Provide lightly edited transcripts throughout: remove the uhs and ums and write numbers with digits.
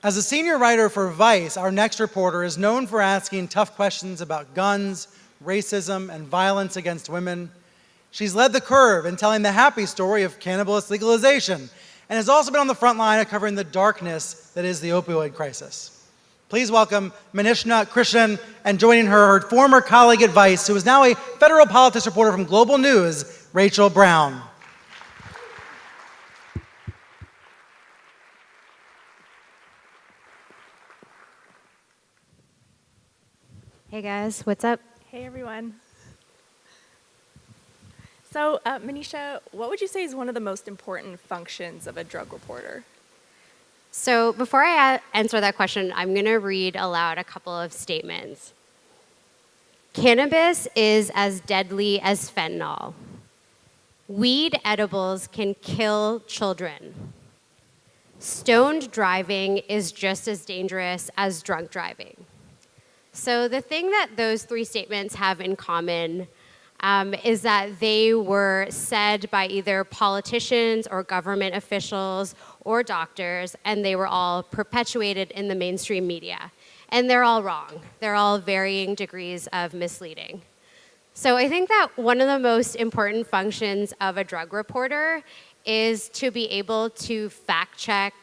As a senior writer for Vice, our next reporter is known for asking tough questions about guns, racism, and violence against women. She's led the curve in telling the happy story of cannabis legalization, and has also been on the front line of covering the darkness that is the opioid crisis. Please welcome Manisha Krishnan, and joining her former colleague at Vice, who is now a federal politics reporter from Global News, Rachel Browne. Hey guys, what's up? Hey everyone. So, Manisha, what would you say is one of the most important functions of a drug reporter? So before I answer that question, I'm going to read aloud a couple of statements. Cannabis is as deadly as fentanyl. Weed edibles can kill children. Stoned driving is just as dangerous as drunk driving. So the thing that those three statements have in common is that they were said by either politicians or government officials or doctors, and they were all perpetuated in the mainstream media. And they're all wrong. They're all varying degrees of misleading. So I think that one of the most important functions of a drug reporter is to be able to fact check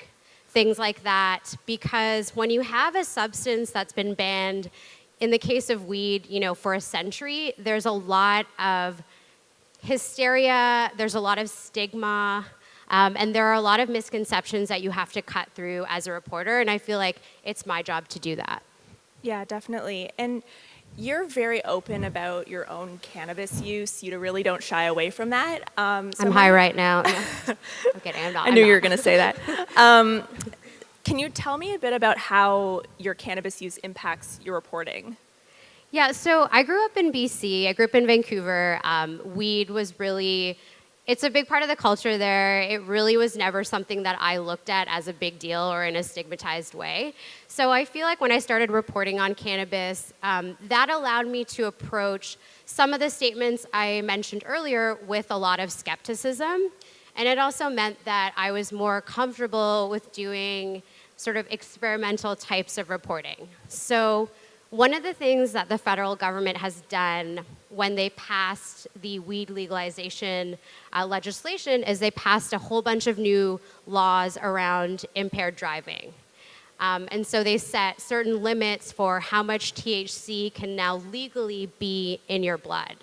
things like that, because when you have a substance that's been banned, in the case of weed, for a century, there's a lot of hysteria, there's a lot of stigma, and there are a lot of misconceptions that you have to cut through as a reporter, and I feel like it's my job to do that. Yeah, definitely. And you're very open about your own cannabis use. You really don't shy away from that. I'm high right now. No. I'm kidding, I'm not. I knew you were going to say that. Can you tell me a bit about how your cannabis use impacts your reporting? Yeah, so I grew up in BC. I grew up in Vancouver. Weed was really, it's a big part of the culture there. It really was never something that I looked at as a big deal or in a stigmatized way. So I feel like when I started reporting on cannabis, that allowed me to approach some of the statements I mentioned earlier with a lot of skepticism. And it also meant that I was more comfortable with doing sort of experimental types of reporting. So one of the things that the federal government has done when they passed the weed legalization legislation is they passed a whole bunch of new laws around impaired driving. And so they set certain limits for how much THC can now legally be in your blood.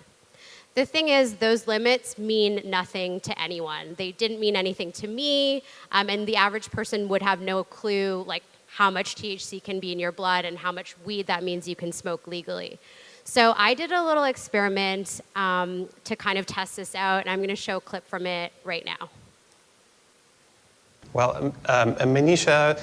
The thing is, those limits mean nothing to anyone. They didn't mean anything to me, and the average person would have no clue like how much THC can be in your blood and how much weed that means you can smoke legally. So I did a little experiment to kind of test this out, and I'm going to show a clip from it right now. Well, Manisha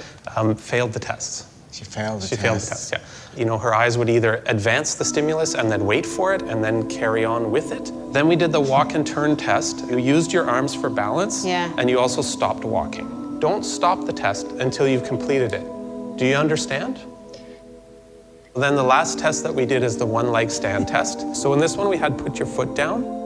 failed the tests. She failed the test. She failed the test, yeah. Her eyes would either advance the stimulus and then wait for it and then carry on with it. Then we did the walk and turn test. You used your arms for balance, and you also stopped walking. Don't stop the test until you've completed it. Do you understand? Then the last test that we did is the one leg stand test. So in this one, we had put your foot down.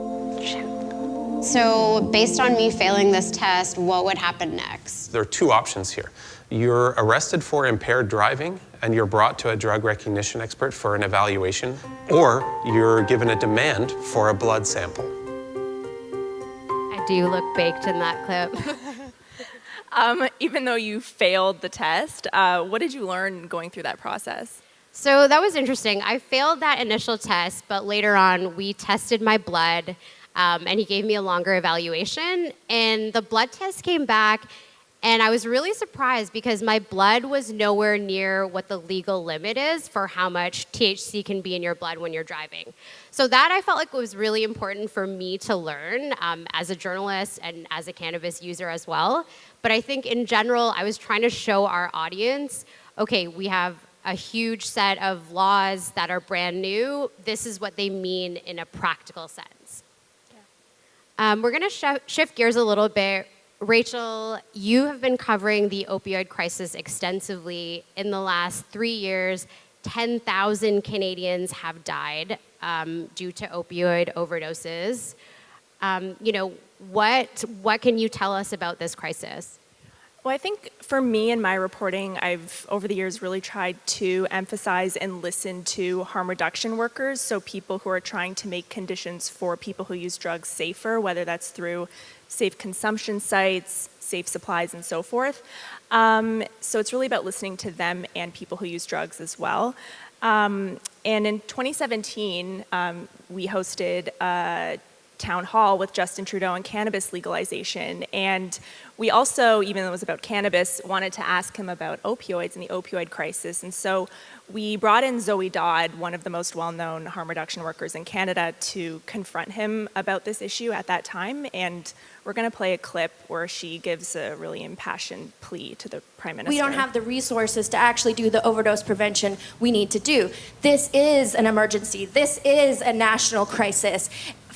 So based on me failing this test, what would happen next? There are two options here. You're arrested for impaired driving and you're brought to a drug recognition expert for an evaluation, or you're given a demand for a blood sample. I do look baked in that clip. Even though you failed the test, what did you learn going through that process? So that was interesting. I failed that initial test, but later on we tested my blood, and he gave me a longer evaluation, and the blood test came back, and I was really surprised because my blood was nowhere near what the legal limit is for how much THC can be in your blood when you're driving. So that I felt like was really important for me to learn as a journalist and as a cannabis user as well. But I think in general, I was trying to show our audience, okay, we have a huge set of laws that are brand new. This is what they mean in a practical sense. Yeah. We're going to shift gears a little bit. Rachel, you have been covering the opioid crisis extensively. In the last 3 years, 10,000 Canadians have died due to opioid overdoses. What can you tell us about this crisis? Well, I think for me in my reporting, I've over the years really tried to emphasize and listen to harm reduction workers, so people who are trying to make conditions for people who use drugs safer, whether that's through safe consumption sites, safe supplies, and so forth. So it's really about listening to them and people who use drugs as well. And in 2017, we hosted a town hall with Justin Trudeau on cannabis legalization. And we also, even though it was about cannabis, wanted to ask him about opioids and the opioid crisis. And so we brought in Zoe Dodd, one of the most well-known harm reduction workers in Canada, to confront him about this issue at that time. And we're going to play a clip where she gives a really impassioned plea to the Prime Minister. We don't have the resources to actually do the overdose prevention we need to do. This is an emergency. This is a national crisis.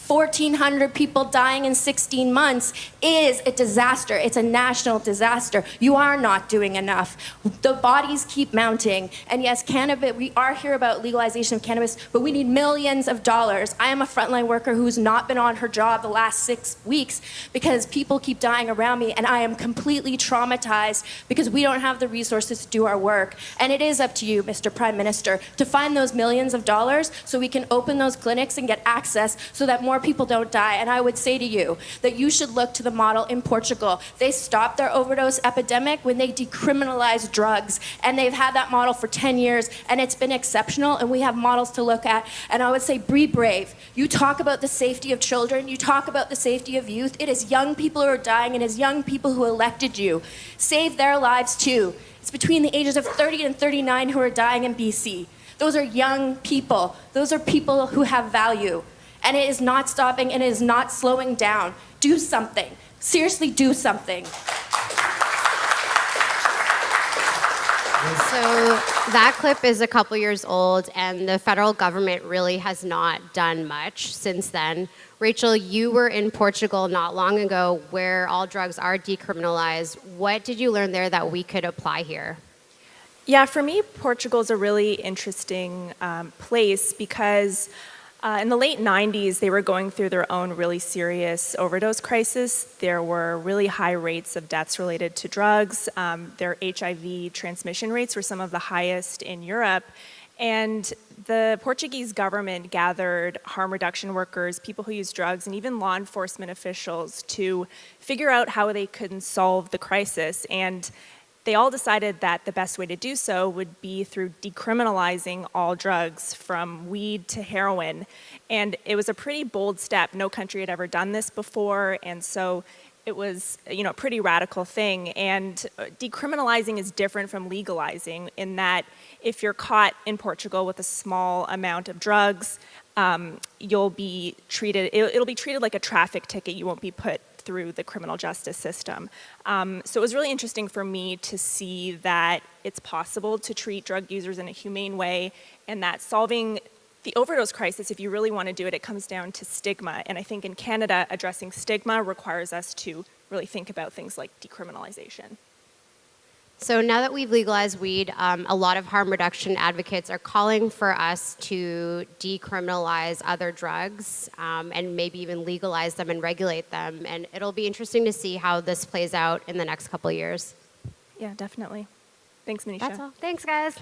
1,400 people dying in 16 months is a disaster. It's a national disaster. You are not doing enough. The bodies keep mounting. And yes, cannabis, we are here about legalization of cannabis, but we need millions of dollars. I am a frontline worker who's not been on her job the last 6 weeks because people keep dying around me, and I am completely traumatized because we don't have the resources to do our work. And it is up to you, Mr. Prime Minister, to find those millions of dollars so we can open those clinics and get access so that more people don't die. And I would say to you that you should look to the model in Portugal. They stopped their overdose epidemic when they decriminalized drugs, and they've had that model for 10 years, and it's been exceptional, and we have models to look at. And I would say be brave. You talk about the safety of children, you talk about the safety of youth. It is young people who are dying, and it is young people who elected you. Save their lives too. It's between the ages of 30 and 39 who are dying in BC. Those are young people. Those are people who have value. And it is not stopping, and it is not slowing down. Do something. Seriously, do something. So that clip is a couple years old, and the federal government really has not done much since then. Rachel, you were in Portugal not long ago where all drugs are decriminalized. What did you learn there that we could apply here? Yeah, for me, Portugal is a really interesting place because in the late 90s, they were going through their own really serious overdose crisis. There were really high rates of deaths related to drugs. Their HIV transmission rates were some of the highest in Europe. And the Portuguese government gathered harm reduction workers, people who use drugs, and even law enforcement officials to figure out how they could solve the crisis. And they all decided that the best way to do so would be through decriminalizing all drugs, from weed to heroin. And it was a pretty bold step. No country had ever done this before, and so it was, a pretty radical thing. And decriminalizing is different from legalizing in that if you're caught in Portugal with a small amount of drugs, you'll be treated, it'll be treated like a traffic ticket. You won't be put through the criminal justice system. So it was really interesting for me to see that it's possible to treat drug users in a humane way, and that solving the overdose crisis, if you really want to do it, it comes down to stigma. And I think in Canada, addressing stigma requires us to really think about things like decriminalization. So now that we've legalized weed, a lot of harm reduction advocates are calling for us to decriminalize other drugs and maybe even legalize them and regulate them. And it'll be interesting to see how this plays out in the next couple of years. Yeah, definitely. Thanks, Manisha. That's all. Thanks, guys.